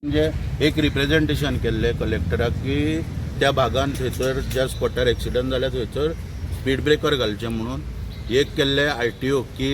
म्हणजे एक रिप्रेझेंटेशन केल्लें कलेक्टराक की त्या भागान थंयसर ज्या स्पॉटार एक्सिडंट जाल्या थंयसर स्पीड ब्रेकर घालचें म्हणून एक केल्लें RTO की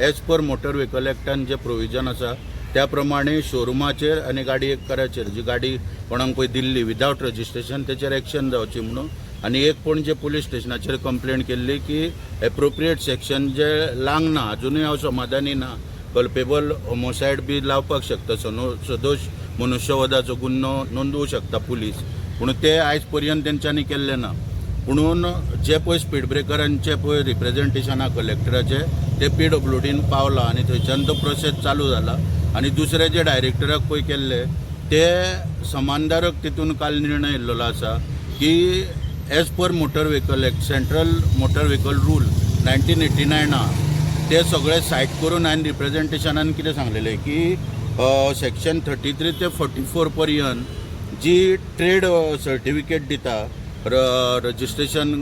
एज पर मोटर व्हेकल एक्टान जे प्रोविजन आसा त्या प्रमाणे शोरुमाचेर आनी गाडी एक कराचेर जी गाडी कोणाक पळय दिल्ली विदावट रजिस्ट्रेशन तेचेर एक्शन जावची म्हणून आनी एक पणजे पुलीस स्टेशनाचेर कंप्लेंट केल्ली की एप्रोप्रिएट सेक्शन जे लांगना अजुनूय हांव समाधानी ना कल्पेबल होमोसायड बी लावपाक शकता सदोश मनुष्यवधाचो गुन्हो नोंदवू शकता पुलीस पूण ते आयज पर्यंत तेंच्यांनी केल्लें ना म्हणून जे पळय स्पीड ब्रेकरांचे पळय रिप्रेझेंटेशना कलेक्टराचे ते PWDन पावला आनी थंयच्यान तो प्रोसेस चालू जाला आनी दुसरे जे डायरेक्टराक पळय केल्ले ते समानदारक तितून काल निर्णय येयल्लो आसा की as per motor vehicle act central motor vehicle rule 1989 ते सगळे सायट करून हांवें रिप्रेझेंटेशनान कितें सांगलेलें की सेक्शन 33 ते 44 पर्यंत जी ट्रेड सर्टिफिकेट दिता रजिस्ट्रेशन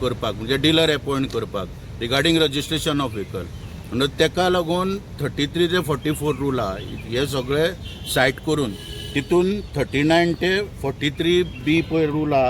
करपाक म्हणजे डिलर अपॉइंट करपाक रिगार्डिंग रजिस्ट्रेशन ऑफ व्हेकल म्हणून तेका लागून 33 ते 44 रुला हे सगळे सायट करून तितून 39 ते 43B पळय रुला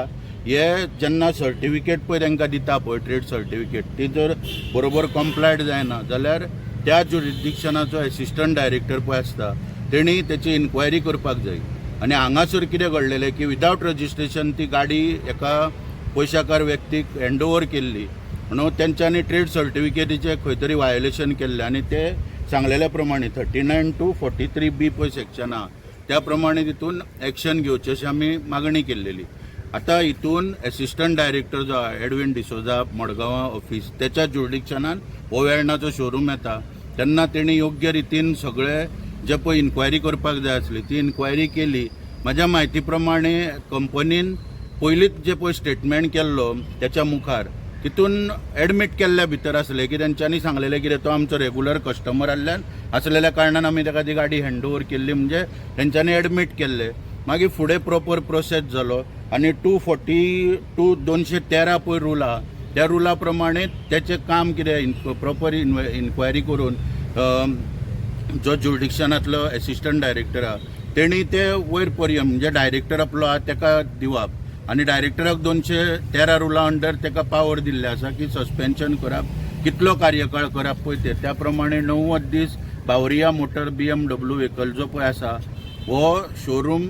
हे जेन्ना सर्टिफिकेट पळय तांकां दिता पळय ट्रेड सर्टिफिकेट ती जर बरोबर कंप्लायड जायना जाल्यार त्या ज्युरिडिक्शनाचो एसिस्टंट डायरेक्टर पळय आसता तेणी तेची इन्क्वायरी करपाक जाय आनी हांगासर कितें घडलेलें की विदावट रजिस्ट्रेशन ती गाडी एका पयशाकार व्यक्तीक हँडओवर केल्ली म्हणून तेंच्यांनी ट्रेड सर्टिफिकेटीचे खंय तरी वायोलेशन केल्लें आनी ते सांगलेल्या प्रमाणे 39 to 43B पळय सेक्शन आहा त्या प्रमाणे तितून एक्शन घेवची अशी आमी मागणी केल्लेली. आतां हितून एसिस्टंट डायरेक्टर जो एडविन डिसोजा मडगांवां ऑफिस त्याच्या ज्युरिडिक्शनान हो वेर्णाचो शोरूम येता तेन्ना तेणी योग्य रितीन सगळे जे पळय इन्क्वायरी करपाक जाय आसली ती इन्क्वायरी केली. म्हाज्या म्हायती प्रमाणे कंपनीन पयलींच जे पळय स्टेटमेंट केल्लो त्याच्या मुखार तितून एडमीट केल्ल्या भितर आसलें की तेंच्यांनी सांगलेलें कितें तो आमचो रेगुलर कस्टमर आसलेल्या कारणान आमी ताका ती गाडी हँडओवर केल्ली म्हणजे तेंच्यांनी एडमीट केल्लें. मागीर फुडें प्रॉपर प्रोसेस जालो आनी 213 पळय रूल आहा त्या रुला प्रमाणे त्याचें काम कितें प्रॉपर इन्क्वायरी करून जो ज्युरिडिक्शनांतलो एसिस्टंट डायरेक्टर आहा तेणी ते वयर पर्यंत म्हणजे डायरेक्टर आपलो आहा ताका दिवप आनी डायरेक्टराक 213 रुला अंडर ताका पावर दिल्ले आसा की सस्पेन्शन करप कितलो कार्यकाळ करप पळय ते त्या प्रमाणे 90 दीस बावरिया मोटर BMW व्हेकल जो पळय आसा हो शोरूम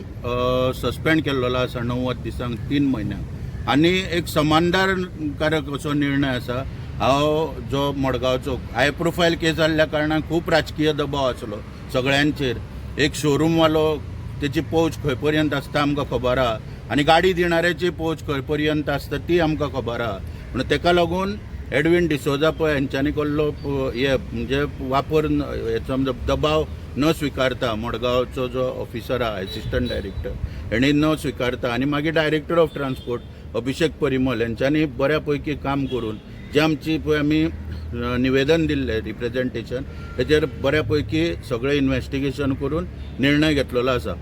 सस्पेंड केल्लो आसा 90 दिसांक 3 म्हयन्यांक आनी एक समानदारकारक असो निर्णय आसा. हांव जो मडगांवचो हाय प्रोफायल केस जाल्ल्या कारणान खूब राजकीय दबाव आसलो सगळ्यांचेर. एक शोरूम वालो तेची पौच खंय पर्यंत आसता आमकां खबर आहा आनी गाडी दिणाऱ्याची पौच खंय पर्यंत आसता ती आमकां खबर आहा म्हणून तेका लागून एडविन डिसोजा पळय हेंच्यांनी केल्लो हे म्हणजे वापर हेचो दबाव न स्विकारता मडगांवचो जो ऑफिसर आहा एसिस्टंट डायरेक्टर हेणी न स्विकारता आनी मागीर डायरेक्टर ऑफ ट्रान्सपोर्ट अभिषेक परिमल हेंच्यांनी बऱ्या पैकी काम करून जे आमची पळय आमी निवेदन दिल्लें रिप्रेझेंटेशन तेचेर बऱ्या पैकी सगळें इन्व्हेस्टिगेशन करून निर्णय घेतलेलो आसा.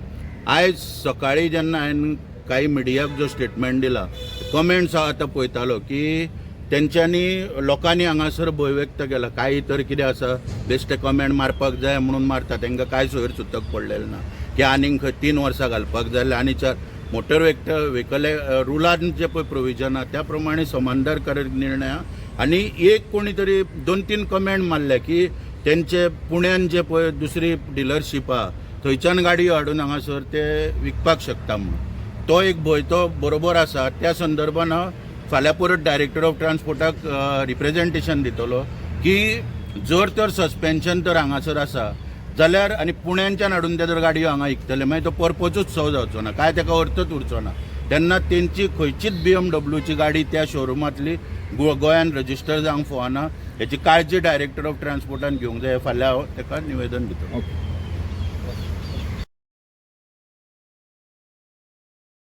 आयज सकाळीं जेन्ना हांवें काही मिडियाक जो स्टेटमेंट दिला कमेंट्स हांव आतां पळयतालो की तेंच्यांनी लोकांनी हांगासर भंय व्यक्त केला काही तर कितें आसा बेश्टे कमेंट मारपाक जाय म्हणून मारता तांकां कांय सोयर सुतक पडलेलें ना की आनीक 3 वर्सां घालपाक जाय आनी 4 मोटर व्हेकल रुलान जे पळय प्रोविजन आहा त्या प्रमाणे समानदारकारक निर्णय आहा आनी एक कोणी तरी 2-3 कमेंट मारले की तेंचे पुण्यान जे पळय दुसरी डिलरशीप आहा थंयच्यान गाडयो हाडून हांगासर ते विकपाक शकता म्हणून तो एक भंय तो बरोबर आसा. त्या संदर्भान हांव फाल्यां परत डायरेक्टर ऑफ ट्रान्सपोर्टाक रिप्रेझेंटेशन दितलो की जर तर सस्पेन्शन तर हांगासर आसा जाल्यार आनी पुण्याच्यान हाडून ते जर गाडयो हांगा विकतले मागीर तो पर्पजूच सव जावचो ना काय ताका अर्थच उरचो ना तेन्ना तेंची खंयचीच BMWची गाडी त्या शोरुमांतली गोंयान रजिस्टर जावंक फावना हेची काळजी डायरेक्टर ऑफ ट्रान्सपोर्टान घेवंक जाय. फाल्यां हांव ताका निवेदन दितलो.